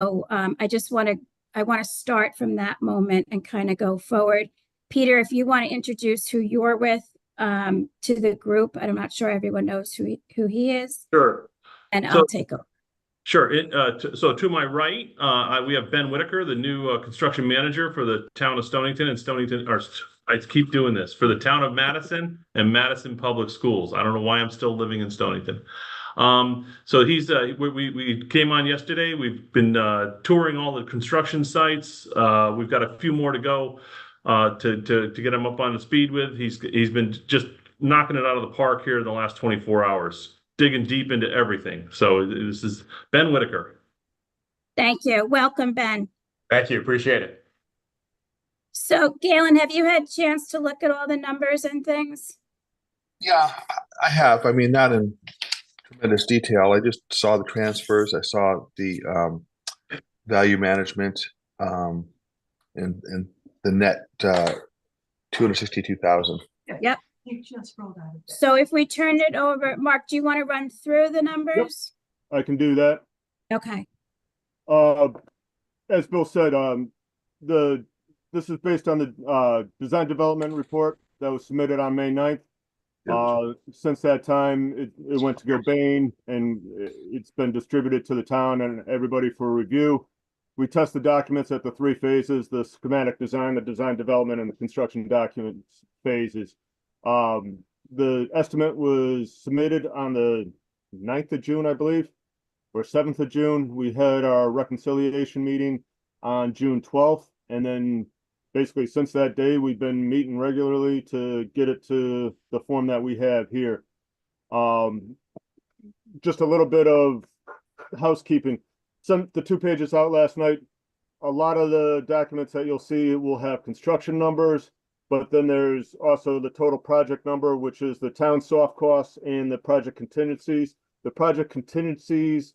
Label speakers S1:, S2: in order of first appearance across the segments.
S1: I want to start from that moment and kind of go forward. Peter, if you want to introduce who you're with to the group, I'm not sure everyone knows who he is,
S2: Sure.
S1: and
S2: So,
S1: I'll take over.
S2: sure. So to my right, we have Ben Whitaker, the new construction manager for the town of Stonington and Stonington, or I keep doing this, for the town of Madison and Madison Public Schools. I don't know why I'm still living in Stonington. So we came on yesterday. We've been touring all the construction sites. We've got a few more to go to get him up on the speed with. He's been just knocking it out of the park here in the last 24 hours, digging deep into everything. So this is Ben Whitaker.
S1: Thank you. Welcome, Ben.
S3: Thank you. Appreciate it.
S1: So, Galen, have you had a chance to look at all the numbers and things?
S4: Yeah, I have. I mean, not in tremendous detail. I just saw the transfers. I saw the value management and the net 262,000.
S1: Yep.
S5: You just rolled out of bed.
S1: So if we turn it over, Mark, do you want to run through the numbers?
S6: I can do that.
S1: Okay.
S6: As Bill said, this is based on the design development report that was submitted on May 9th. Since that time, it went to Gilbane and it's been distributed to the town and everybody for review. We test the documents at the three phases: the schematic design, the design development, and the construction documents phases. The estimate was submitted on the 9th of June, I believe, or 7th of June. We had our reconciliation meeting on June 12th. And then basically since that day, we've been meeting regularly to get it to the form that we have here. Just a little bit of housekeeping. The 2 pages out last night, a lot of the documents that you'll see will have construction numbers, but then there's also the total project number, which is the town soft costs and the project contingencies. The project contingencies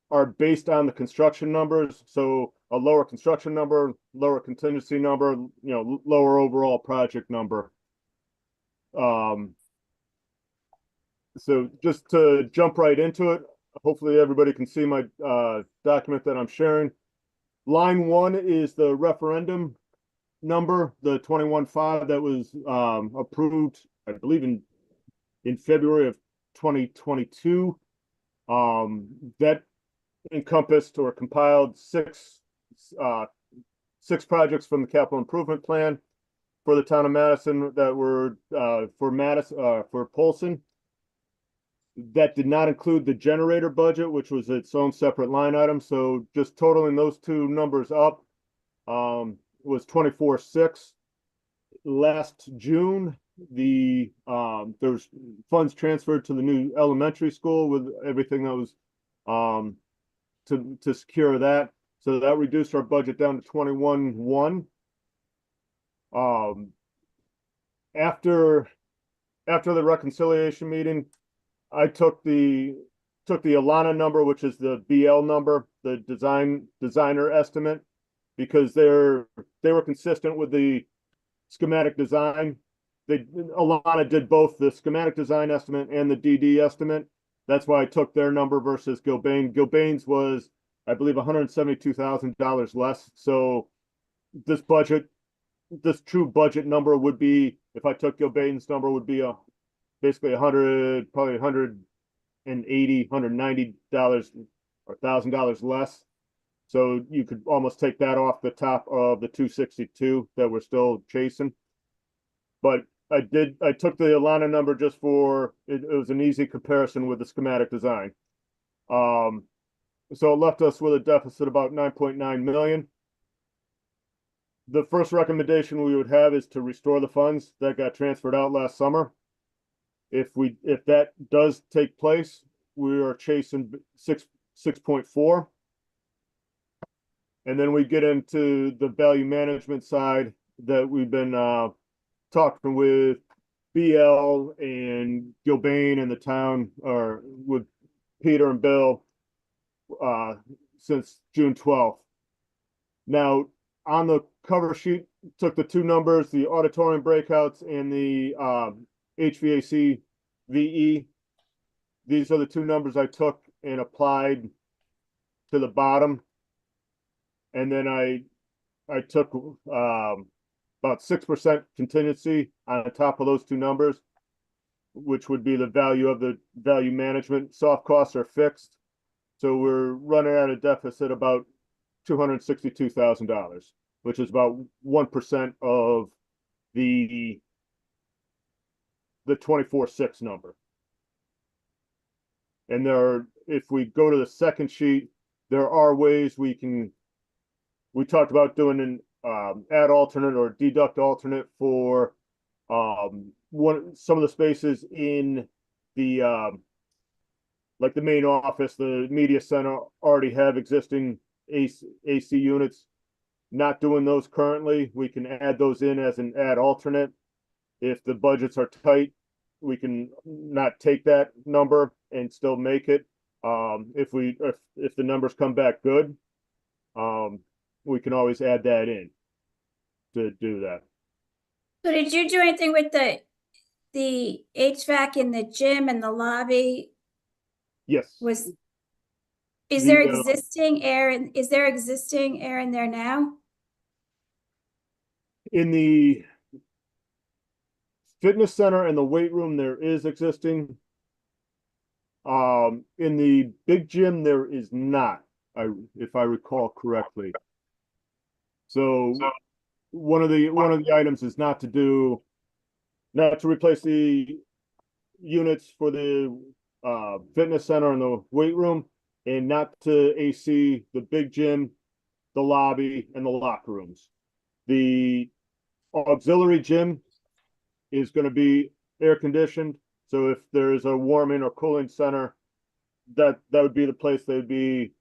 S6: are based on the construction numbers. So a lower construction number, lower contingency number, lower overall project number. So just to jump right into it, hopefully everybody can see my document that I'm sharing. Line 1 is the referendum number, the 21.5 that was approved, I believe in February of 2022. That encompassed or compiled six projects from the capital improvement plan for the town of Madison that were for Polson. That did not include the generator budget, which was its own separate line item. So just totaling those two numbers up was 24.6. Last June, there's funds transferred to the new elementary school with everything that was to secure that. So that reduced our budget down to 21.1. After the reconciliation meeting, I took the Alana number, which is the BL number, the designer estimate, because they were consistent with the schematic design. Alana did both the schematic design estimate and the DD estimate. That's why I took their number versus Gilbane. Gilbane's was, I believe, $172,000 less. So this true budget number would be, if I took Gilbane's number, would be basically probably $180, $190 or $1,000 less. So you could almost take that off the top of the 262 that we're still chasing. But I took the Alana number just for it was an easy comparison with the schematic design. So it left us with a deficit about 9.9 million. The first recommendation we would have is to restore the funds that got transferred out last summer. If that does take place, we are chasing 6.4. And then we get into the value management side that we've been talking with BL and Gilbane and the town, or with Peter and Bill since June 12th. Now, on the cover sheet, took the two numbers, the auditorium breakouts and the HVAC VE. These are the two numbers I took and applied to the bottom. And then I took about 6% contingency on top of those two numbers, which would be the value of the value management. Soft costs are fixed. So we're running at a deficit about $262,000, which is about 1% of the 24/6 number. And if we go to the second sheet, there are ways we talked about doing an add alternate or deduct alternate for some of the spaces in the like the main office. The media center already have existing AC units. Not doing those currently, we can add those in as an add alternate. If the budgets are tight, we can not take that number and still make it. If the numbers come back good, we can always add that in to do that.
S1: So did you do anything with the HVAC in the gym and the lobby?
S6: Yes.
S1: Is there existing air in there now?
S6: In the fitness center and the weight room, there is existing. In the big gym, there is not, if I recall correctly. So one of the items is not to replace the units for the fitness center and the weight room, and not to AC the big gym, the lobby, and the locker rooms. The auxiliary gym is going to be air conditioned. So if there's a warming or cooling center, that would be the place they would be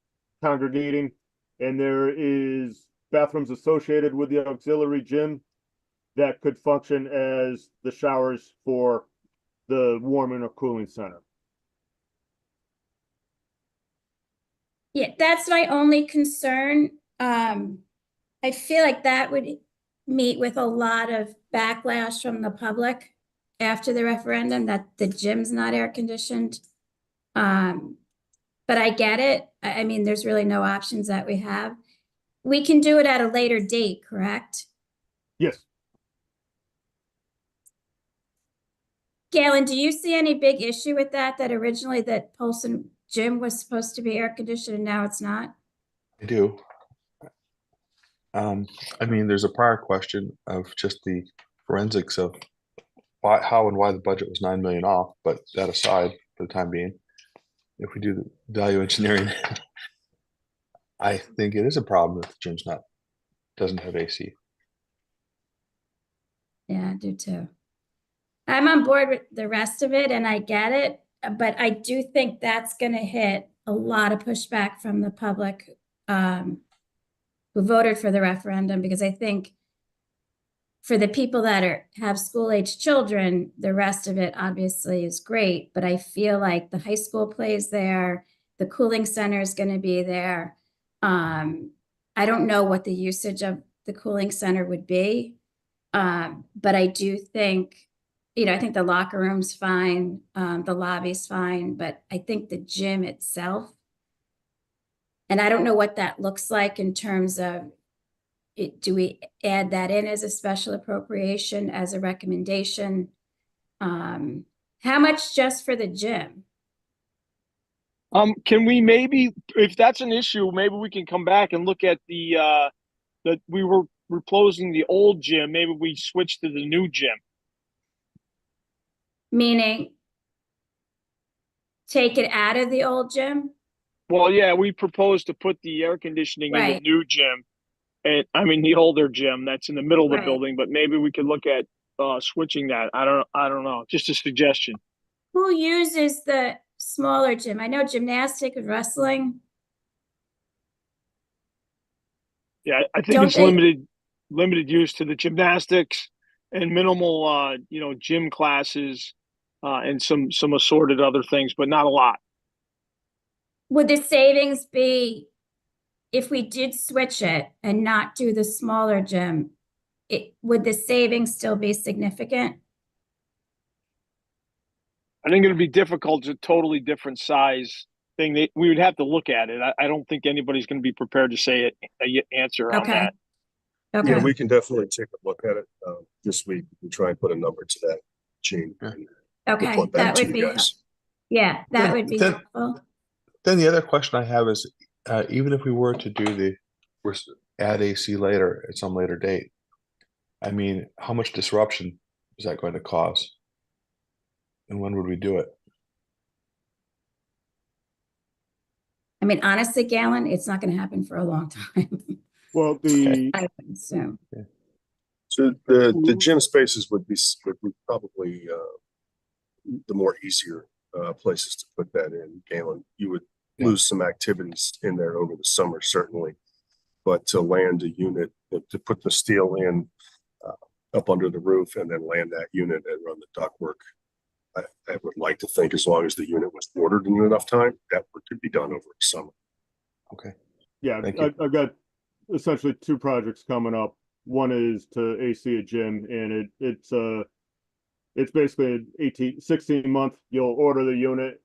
S6: congregating. And there is bathrooms associated with the auxiliary gym that could function as the showers for the warming or cooling center.
S1: Yeah, that's my only concern. I feel like that would meet with a lot of backlash from the public after the referendum that the gym's not air conditioned. But I get it. I mean, there's really no options that we have. We can do it at a later date, correct?
S6: Yes.
S1: Galen, do you see any big issue with that originally that Polson gym was supposed to be air conditioned and now it's not?
S4: I do. I mean, there's a prior question of just the forensics of how and why the budget was 9 million off, but that aside for the time being, if we do the value engineering, I think it is a problem if the gym's doesn't have AC.
S1: Yeah, I do too. I'm on board with the rest of it and I get it, but I do think that's going to hit a lot of pushback from the public who voted for the referendum, because I think for the people that have school-age children, the rest of it obviously is great, but I feel like the high school plays there, the cooling center is going to be there. I don't know what the usage of the cooling center would be, but I do think, I think the locker room's fine, the lobby's fine, but I think the gym itself, and I don't know what that looks like in terms of do we add that in as a special appropriation, as a recommendation? How much just for the gym?
S3: Can we maybe, if that's an issue, maybe we can come back and look at that we were closing the old gym. Maybe we switch to the new gym.
S1: Meaning take it out of the old gym?
S3: Well, yeah, we proposed to put the air conditioning in the new gym. And I mean the older gym that's in the middle of the building, but maybe we could look at switching that. I don't know. Just a suggestion.
S1: Who uses the smaller gym? I know gymnastics and wrestling.
S3: Yeah, I think it's limited use to the gymnastics and minimal gym classes and some assorted other things, but not a lot.
S1: Would the savings be, if we did switch it and not do the smaller gym, would the savings still be significant?
S3: I think it would be difficult. It's a totally different size thing. We would have to look at it. I don't think anybody's going to be prepared to say a answer on
S1: Okay.
S3: that.
S1: Okay.
S5: Yeah, we can definitely take a look at it this week and try and put a number to that, Gene.
S4: Yeah.
S5: and
S1: Okay.
S5: report
S1: That
S5: back to
S1: would
S5: you
S1: be,
S5: guys.
S1: yeah, that would be
S4: Then-
S1: helpful.
S4: Then the other question I have is, even if we were to do add AC later at some later date, I mean, how much disruption is that going to cause? And when would we do it?
S1: I mean, honestly, Galen, it's not going to happen for a long time.
S6: Well, the,
S1: I would assume.
S5: So the gym spaces would be probably the more easier places to put that in, Galen. You would lose some activities in there over the summer, certainly. But to land a unit, to put the steel in up under the roof and then land that unit and run the ductwork, I would like to think as long as the unit was ordered in enough time, that could be done over the summer.
S4: Okay.
S6: yeah,
S4: Thank you.
S6: I've got essentially two projects coming up. One is to AC a gym, and it's basically an 16 month. You'll order the unit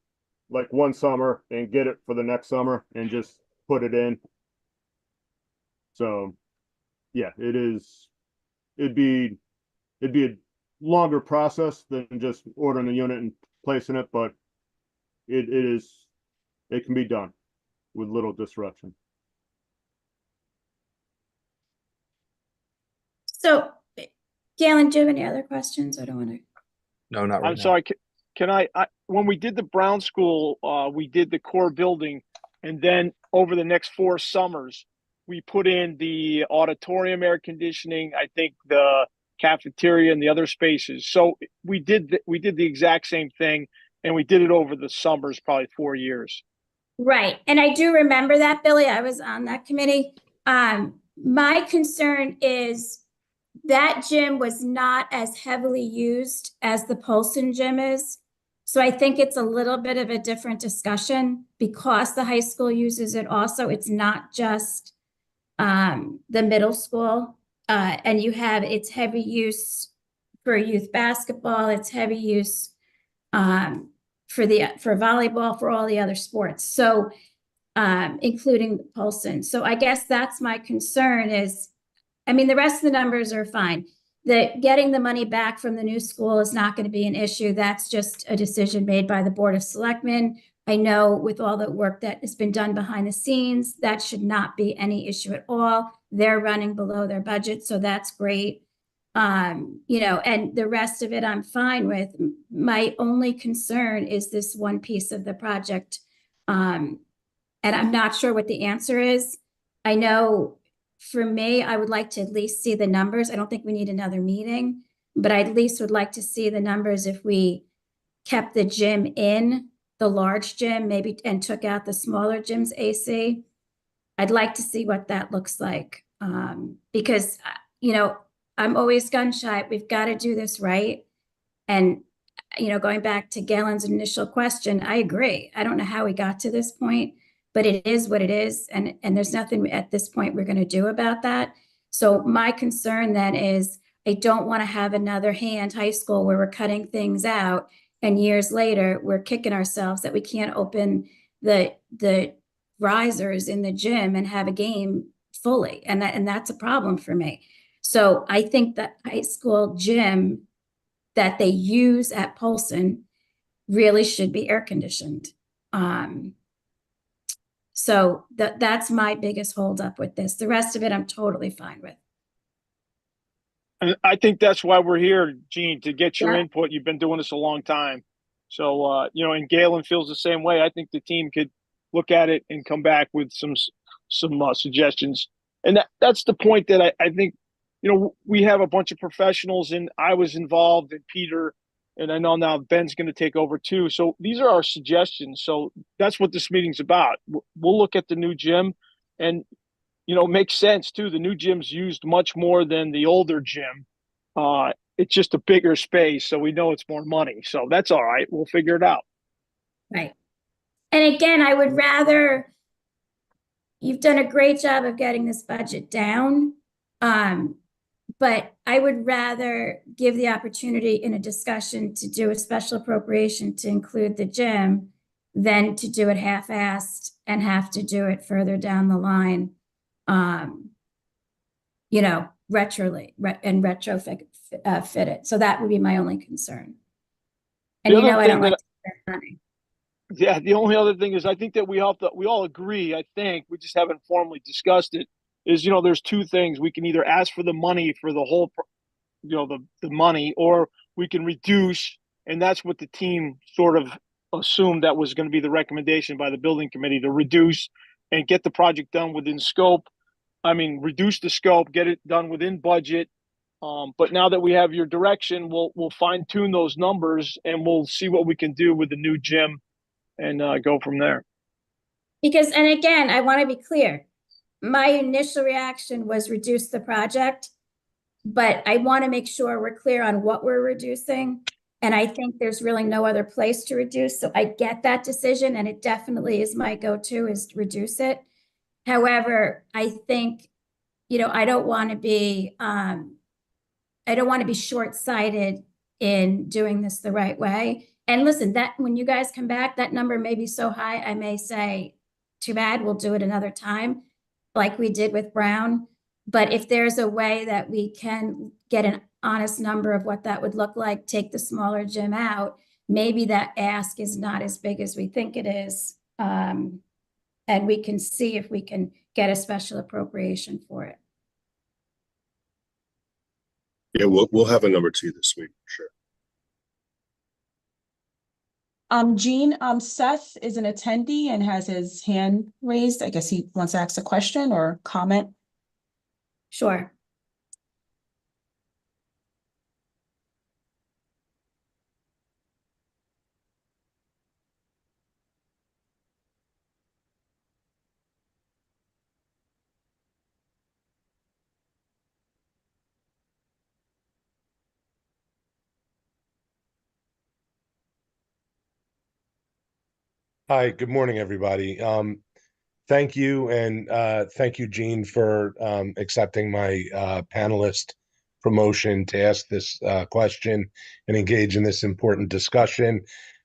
S6: like one summer and get it for the next summer and just put it in. So, yeah, it'd be a longer process than just ordering a unit and placing it, but it can be done with little disruption.
S1: So, Galen, do you have any other questions? I don't want to.
S4: No, not right
S3: I'm
S4: now.
S3: sorry. Can I when we did the Brown School, we did the core building, and then over the next 4 summers, we put in the auditorium air conditioning, I think the cafeteria and the other spaces. So we did the exact same thing, and we did it over the summers, probably 4 years.
S1: Right. And I do remember that, Billy. I was on that committee. My concern is that gym was not as heavily used as the Polson gym is. So I think it's a little bit of a different discussion because the high school uses it also. It's not just the middle school. And it's heavy use for youth basketball. It's heavy use for volleyball, for all the other sports. So including Polson. So I guess that's my concern is, I mean, the rest of the numbers are fine. Getting the money back from the new school is not going to be an issue. That's just a decision made by the Board of Selectmen. I know with all the work that has been done behind the scenes, that should not be any issue at all. They're running below their budget, so that's great. And the rest of it I'm fine with. My only concern is this one piece of the project. And I'm not sure what the answer is. I know for me, I would like to at least see the numbers. I don't think we need another meeting, but I at least would like to see the numbers if we kept the gym in, the large gym, maybe, and took out the smaller gym's AC. I'd like to see what that looks like. Because, I'm always gun shy. We've got to do this right. And, going back to Galen's initial question, I agree. I don't know how we got to this point, but it is what it is. And there's nothing at this point we're going to do about that. So my concern then is I don't want to have another high school where we're cutting things out and years later we're kicking ourselves that we can't open the risers in the gym and have a game fully. And that's a problem for me. So I think that high school gym that they use at Polson really should be air conditioned. So that's my biggest holdup with this. The rest of it, I'm totally fine with.
S3: And I think that's why we're here, Gene, to get your
S1: Yeah.
S3: input. You've been doing this a long time. So, and Galen feels the same way. I think the team could look at it and come back with some suggestions. And that's the point that I think, we have a bunch of professionals, and I was involved, and Peter, and I know now Ben's going to take over too. So these are our suggestions. So that's what this meeting's about. We'll look at the new gym, and it makes sense too. The new gym's used much more than the older gym. It's just a bigger space, so we know it's more money. So that's all right. We'll figure it out.
S1: Right. And again, I would rather, you've done a great job of getting this budget down. But I would rather give the opportunity in a discussion to do a special appropriation to include the gym than to do it half-assed and have to do it further down the line. You know, retrofit fit it. So that would be my only concern. And
S3: The
S1: you know,
S3: other
S1: I don't
S3: thing
S1: like
S3: that-
S1: to spend money.
S3: Yeah, the only other thing is I think that we all agree, I think, we just haven't formally discussed it, is, there's two things. We can either ask for the money for the whole, the money, or we can reduce, and that's what the team sort of assumed that was going to be the recommendation by the building committee, to reduce and get the project done within scope. I mean, reduce the scope, get it done within budget. But now that we have your direction, we'll fine tune those numbers and we'll see what we can do with the new gym and go from there.
S1: Because, and again, I want to be clear. My initial reaction was reduce the project, but I want to make sure we're clear on what we're reducing. And I think there's really no other place to reduce. So I get that decision, and it definitely is my go-to, is to reduce it. However, I think, I don't want to be short-sighted in doing this the right way. And listen, that when you guys come back, that number may be so high, I may say, too bad, we'll do it another time, like we did with Brown. But if there's a way that we can get an honest number of what that would look like, take the smaller gym out, maybe that ask is not as big as we think it is. And we can see if we can get a special appropriation for it.
S5: Yeah, we'll have a number to you this week for sure.
S7: Jean, Seth is an attendee and has his hand raised. I guess he wants to ask a question or comment.
S1: Sure.
S8: Hi, good morning, everybody. Thank you, and thank you, Jean, for accepting my panelist promotion to ask this question and engage in this important discussion.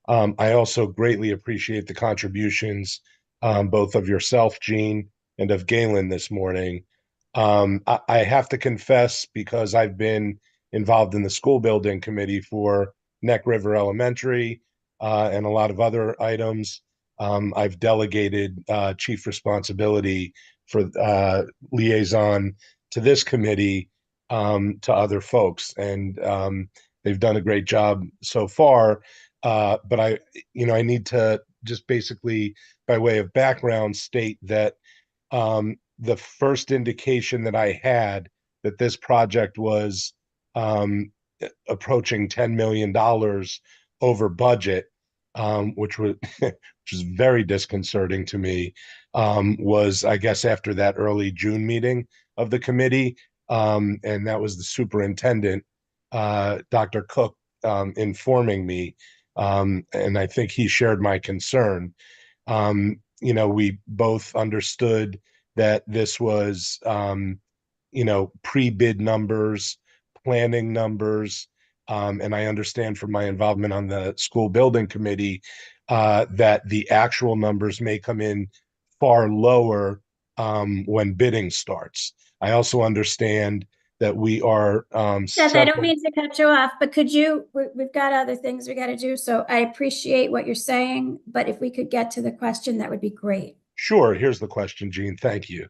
S8: I also greatly appreciate the contributions both of yourself, Jean, and of Galen this morning. I have to confess, because I've been involved in the school building committee for Neck River Elementary and a lot of other items. I've delegated chief responsibility for liaison to this committee to other folks, and they've done a great job so far. But I need to just basically, by way of background, state that the first indication that I had that this project was approaching $10 million over budget, which is very disconcerting to me, was, I guess, after that early June meeting of the committee. And that was the superintendent, Dr. Cook, informing me. And I think he shared my concern. We both understood that this was, pre-bid numbers, planning numbers, and I understand from my involvement on the school building committee that the actual numbers may come in far lower when bidding starts. I also understand that we are
S1: Seth, I don't mean to cut you off, but we've got other things we got to do. So I appreciate what you're saying, but if we could get to the question, that would be great.
S8: Sure. Here's the question, Jean. Thank you.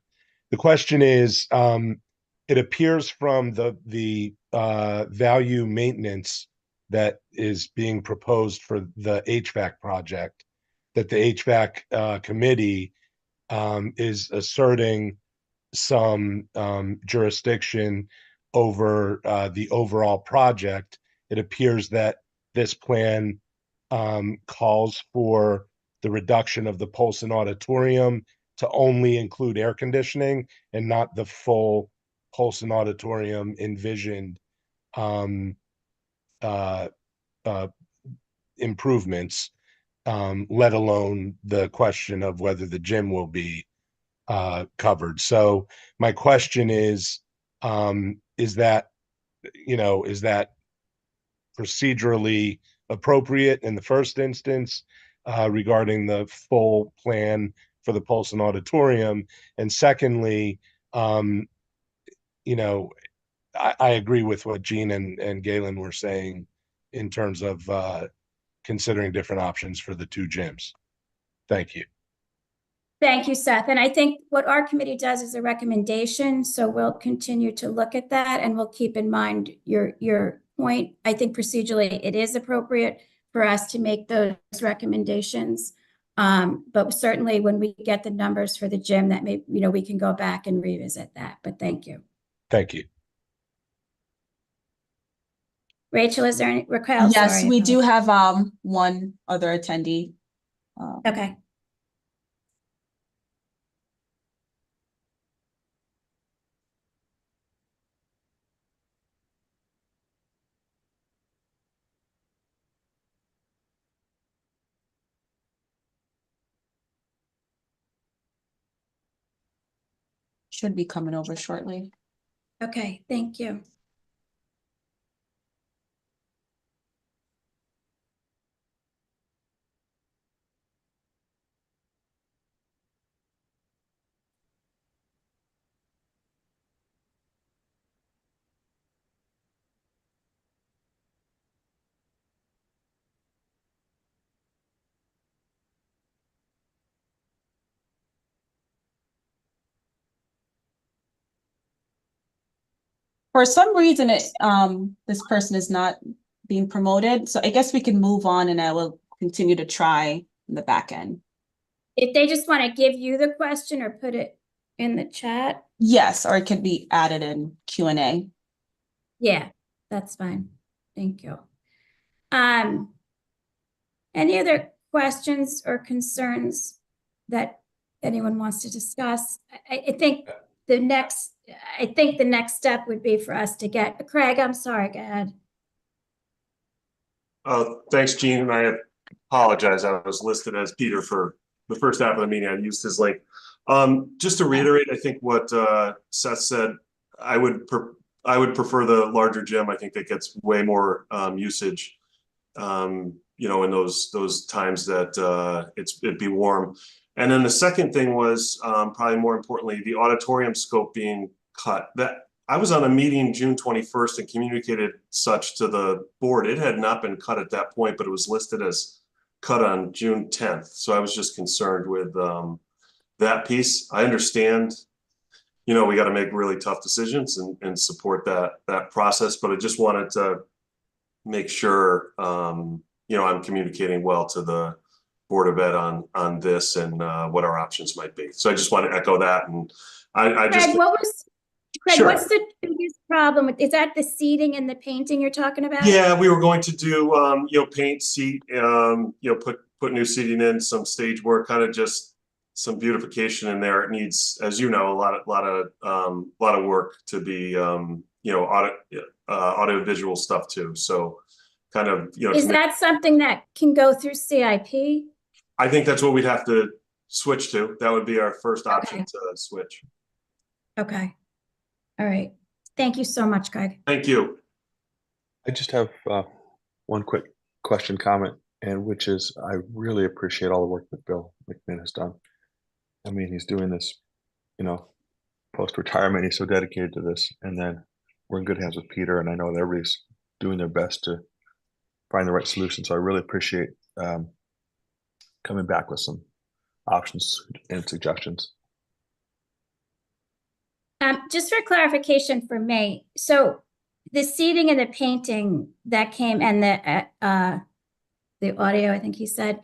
S8: The question is, it appears from the value maintenance that is being proposed for the HVAC project that the HVAC committee is asserting some jurisdiction over the overall project. It appears that this plan calls for the reduction of the Polson Auditorium to only include air conditioning and not the full Polson Auditorium envisioned improvements, let alone the question of whether the gym will be covered. So my question is that procedurally appropriate in the first instance? regarding the full plan for the Polson Auditorium. And secondly, you know, I agree with what Gene and Galen were saying in terms of considering different options for the two gyms. Thank you.
S1: Thank you, Seth. And I think what our committee does is a recommendation, so we'll continue to look at that, and we'll keep in mind your point. I think procedurally it is appropriate for us to make those recommendations. But certainly when we get the numbers for the gym, that may, we can go back and revisit that, but thank you.
S8: Thank you.
S1: Rachel, is there any, Raquel?
S7: Yes,
S1: sorry,
S7: we do
S1: apologize.
S7: have one other attendee.
S1: Okay.
S7: Should be coming over shortly.
S1: Okay, thank you.
S7: For some reason, this person is not being promoted, so I guess we can move on, and I will continue to try in the back end.
S1: If they just want to give you the question or put it in the chat.
S7: Yes, or it could be added in Q&A.
S1: Yeah, that's fine. Thank you. Any other questions or concerns that anyone wants to discuss? I think the next step would be for us to get Craig. I'm sorry. Go ahead.
S5: Thanks, Gene. And I apologize. I was listed as Peter for the first half of the meeting. I used his link. Just to reiterate, I think what Seth said, I would prefer the larger gym. I think that gets way more usage. In those times that it'd be warm. And then the second thing was probably more importantly, the auditorium scope being cut. That I was on a meeting June 21st and communicated such to the board. It had not been cut at that point, but it was listed as cut on June 10th. So I was just concerned with that piece. I understand, we got to make really tough decisions and support that process, but I just wanted to make sure, I'm communicating well to the Board of Ed on this and what our options might be. So I just want to echo that. And I just—
S1: Craig,
S5: Sure.
S1: what's the biggest problem? Is that the seating and the painting you're talking about?
S5: Yeah, we were going to do, paint, seat, put new seating in, some stage work, kind of just some beautification in there. It needs, as you know, a lot of work to be, audio visual stuff too. So kind of,
S1: Is that something that can go through CIP?
S5: I think that's what we'd have to switch to. That would be our first option to switch.
S1: Okay. All right. Thank you so much, Craig.
S5: Thank you.
S4: I just have one quick comment, and which is I really appreciate all the work that Bill McMahon has done. I mean, he's doing this, post-retirement. He's so dedicated to this, and then we're in good hands with Peter, and I know that everybody's doing their best to find the right solution. So I really appreciate coming back with some options and suggestions.
S1: Just for clarification for me, so the seating and the painting that came and the audio, I think he said,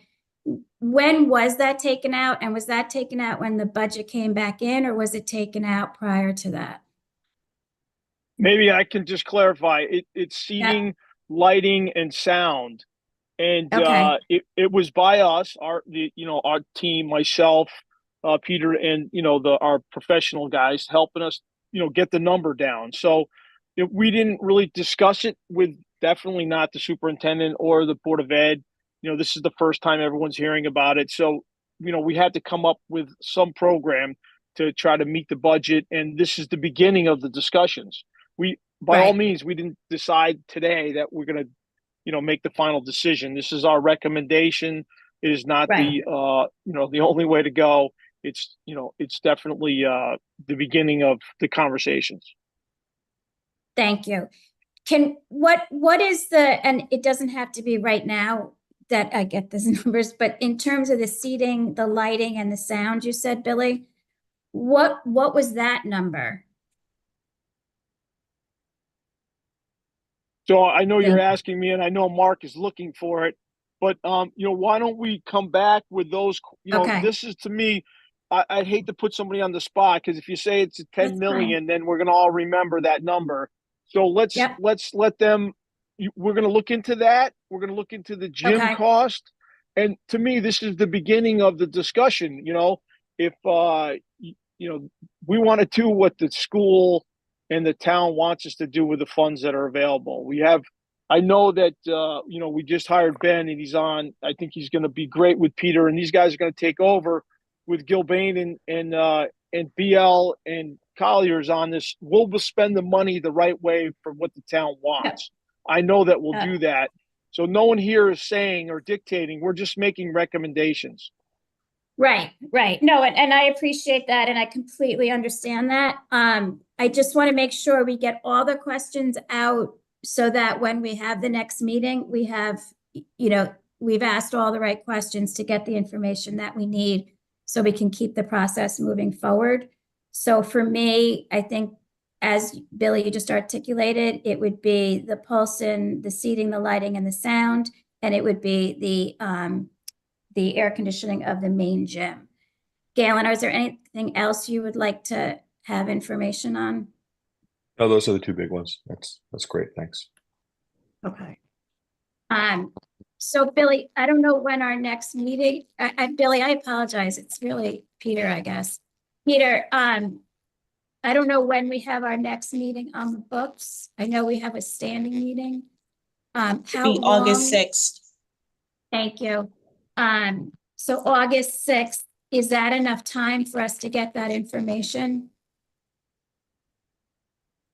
S1: when was that taken out? And was that taken out when the budget came back in, or was it taken out prior to that?
S3: Maybe I can just clarify. It's seating, lighting, and sound. And it was by us, our team, myself, Peter, and our professional guys helping us, get the number down. So we didn't really discuss it with definitely not the superintendent or the Board of Ed. This is the first time everyone's hearing about it. So, we had to come up with some program to try to meet the budget. And this is the beginning of the discussions. By all means, we didn't decide today that we're going to, make the final decision. This is our recommendation. It is not
S1: Right.
S3: the only way to go. It's it's definitely the beginning of the conversations.
S1: Thank you. What is and it doesn't have to be right now that I get these numbers, but in terms of the seating, the lighting and the sound, you said, Billy, what was that number?
S3: So I know you're
S1: Thank you.
S3: asking me, and I know Mark is looking for it, but why don't we come back with those?
S1: Okay.
S3: This is, to me, I'd hate to put somebody on the spot, because if you say it's a 10
S1: That's
S3: million, then we're gonna all remember that number. So let's
S1: Yep.
S3: let them. We're gonna look into that. We're gonna look into the gym
S1: Okay.
S3: cost, and to me, this is the beginning of the discussion. If we want to do what the school and the town wants us to do with the funds that are available. I know that, we just hired Ben, and I think he's going to be great with Peter, and these guys are going to take over with Gilbane and BL and Collier's on this. We'll spend the money the right way for what the town wants. I know that we'll do that. So no one here is saying or dictating. We're just making recommendations.
S1: Right. No, and I appreciate that, and I completely understand that. I just want to make sure we get all the questions out so that when we have the next meeting, we have, we've asked all the right questions to get the information that we need so we can keep the process moving forward. So for me, I think, as Billy, you just articulated, it would be the Polson, the seating, the lighting, and the sound, and it would be the air conditioning of the main gym. Galen, is there anything else you would like to have information on?
S4: No, those are the two big ones. That's great. Thanks.
S1: Okay. So Billy, I don't know when our next meeting, Billy, I apologize. It's really Peter, I guess. Peter, I don't know when we have our next meeting on the books. I know we have a standing meeting. How long?
S7: August 6th.
S1: Thank you. So August 6th, is that enough time for us to get that information?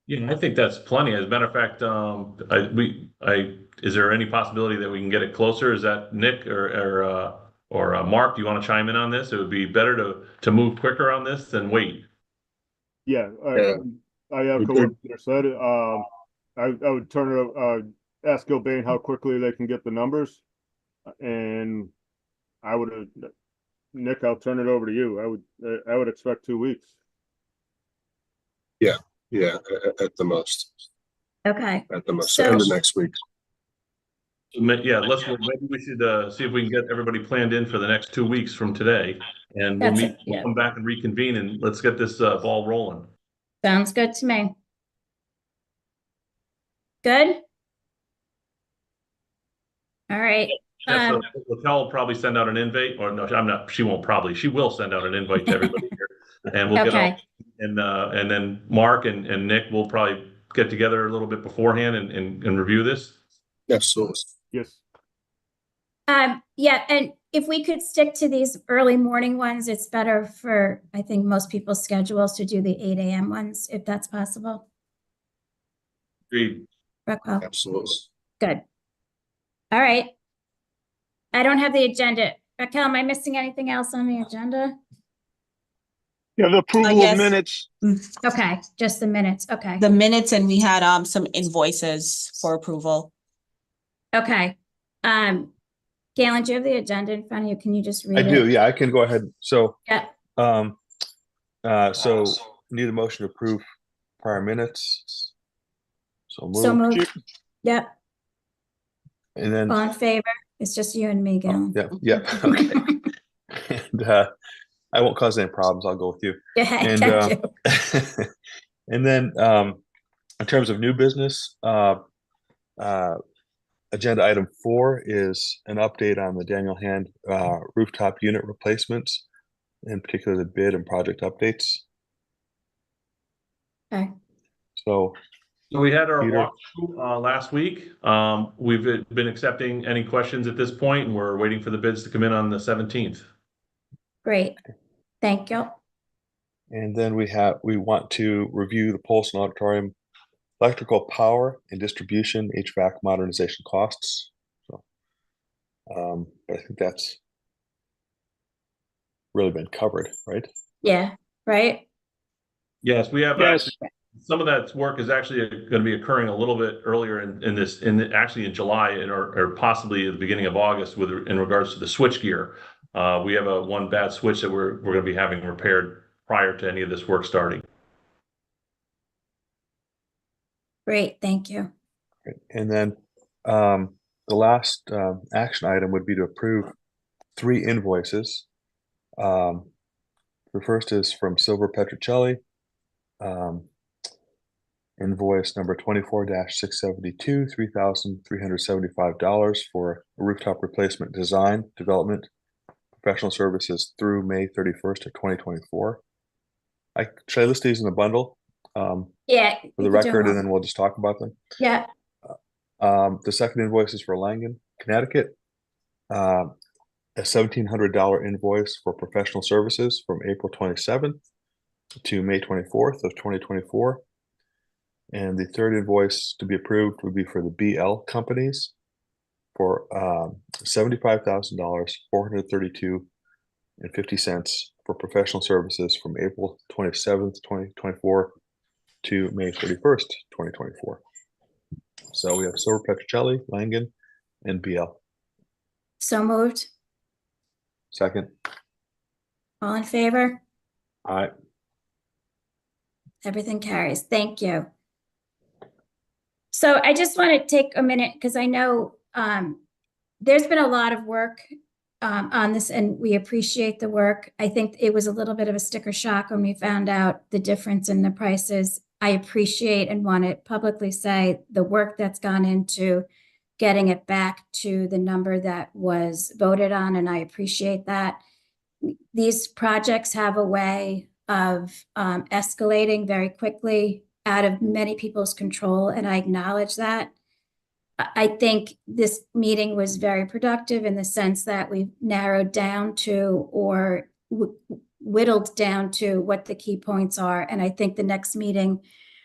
S2: Yeah, I think that's plenty. As a matter of fact, is there any possibility that we can get it closer? Is that Nick or Mark? Do you want to chime in on this? It would be better to move quicker on this than wait.
S6: Yeah, I echo what Peter said. I would ask Gilbane how quickly they can get the numbers, and Nick, I'll turn it over to you. I would expect 2 weeks.
S5: Yeah, at the most.
S1: Okay.
S5: At the most,
S1: So-
S5: end of next week.
S2: Yeah, maybe we should see if we can get everybody planned in for the next 2 weeks from today, and we'll meet. We'll come back and reconvene, and let's get this ball rolling.
S1: Sounds good to me. Good? All right.
S2: Yeah, so Raquel will probably send out an invite, or no, I'm not. She won't probably. She will send out an invite to everybody here, and we'll get all. And then Mark and Nick will probably get together a little bit beforehand and review this.
S5: Absolutely.
S6: Yes.
S1: Yeah, and if we could stick to these early morning ones, it's better for, I think, most people's schedules to do the 8 a.m. ones, if that's possible.
S2: Agreed.
S1: Raquel?
S5: Absolutely.
S1: Good. All right. I don't have the agenda. Raquel, am I missing anything else on the agenda?
S3: You have the approval
S7: Yes.
S3: of minutes.
S1: Okay, just the minutes. Okay.
S7: The minutes, and we had some invoices for approval.
S1: Okay. Galen, do you have the agenda in front of you? Can you just read
S4: I
S1: it?
S4: do. Yeah, I can go ahead. So,
S1: Yeah.
S4: so need a motion to approve prior minutes. So
S1: So
S4: moved.
S1: moved. Yep.
S4: And then,
S1: All in favor? It's just you and me, Galen.
S4: yeah. Okay. And I won't cause any problems. I'll go with you.
S1: Yeah,
S4: And
S1: thank you.
S4: and then in terms of new business, agenda item 4 is an update on the Daniel Hand rooftop unit replacements, in particular the bid and project updates.
S1: Okay.
S4: So
S2: we had our
S4: Peter?
S2: walkthrough last week. We've been accepting any questions at this point, and we're waiting for the bids to come in on the 17th.
S1: Great. Thank you.
S4: And then we want to review the Polson Auditorium electrical power and distribution HVAC modernization costs. So, but I think that's really been covered, right?
S1: Yeah, right?
S2: Yes, we have
S3: Yes.
S2: actually, some of that work is actually going to be occurring a little bit earlier actually in July or possibly at the beginning of August in regards to the switch gear. We have one bad switch that we're going to be having repaired prior to any of this work starting.
S1: Great, thank you.
S4: And then the last action item would be to approve 3 invoices. The first is from Silver Petrocelli. Invoice number 24-672, $3,375 for a rooftop replacement design, development, professional services through May 31st of 2024. Should I list these in a bundle?
S1: Yeah.
S4: For the record, and then we'll just talk about them.
S1: Yeah.
S4: The second invoice is for Langen, Connecticut. A $1,700 invoice for professional services from April 27th to May 24th of 2024. And the third invoice to be approved would be for the BL companies for $75,000, $432.50 for professional services from April 27th, 2024 to May 31st, 2024. So we have Silver Petrocelli, Langen, and BL.
S1: So moved.
S4: Second.
S1: All in favor?
S4: Aye.
S1: Everything carries. Thank you. So I just want to take a minute because I know there's been a lot of work on this, and we appreciate the work. I think it was a little bit of a sticker shock when we found out the difference in the prices. I appreciate and want to publicly say the work that's gone into getting it back to the number that was voted on, and I appreciate that. These projects have a way of escalating very quickly out of many people's control, and I acknowledge that. I think this meeting was very productive in the sense that we've narrowed down to or whittled down to what the key points are. And I think the next meeting,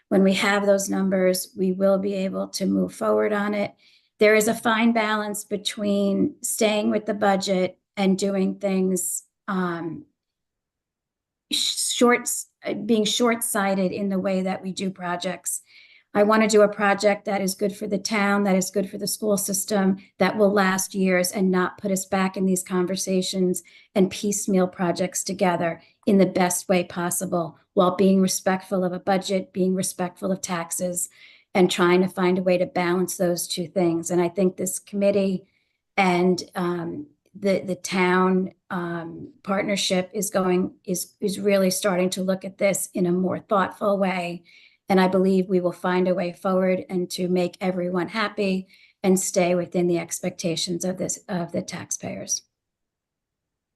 S1: when we have those numbers, we will be able to move forward on it. There is a fine balance between staying with the budget and doing things being short-sighted in the way that we do projects. I want to do a project that is good for the town, that is good for the school system, that will last years and not put us back in these conversations and piecemeal projects together in the best way possible, while being respectful of a budget, being respectful of taxes, and trying to find a way to balance those two things. And I think this committee and the town partnership is really starting to look at this in a more thoughtful way. And I believe we will find a way forward and to make everyone happy and stay within the expectations of the taxpayers.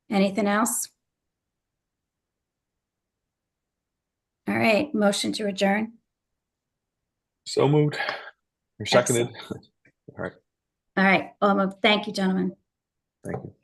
S1: Anything else? All right, motion to adjourn.
S4: So moved. Or seconded. All right.
S1: All right. Thank you, gentlemen.
S4: Thank you.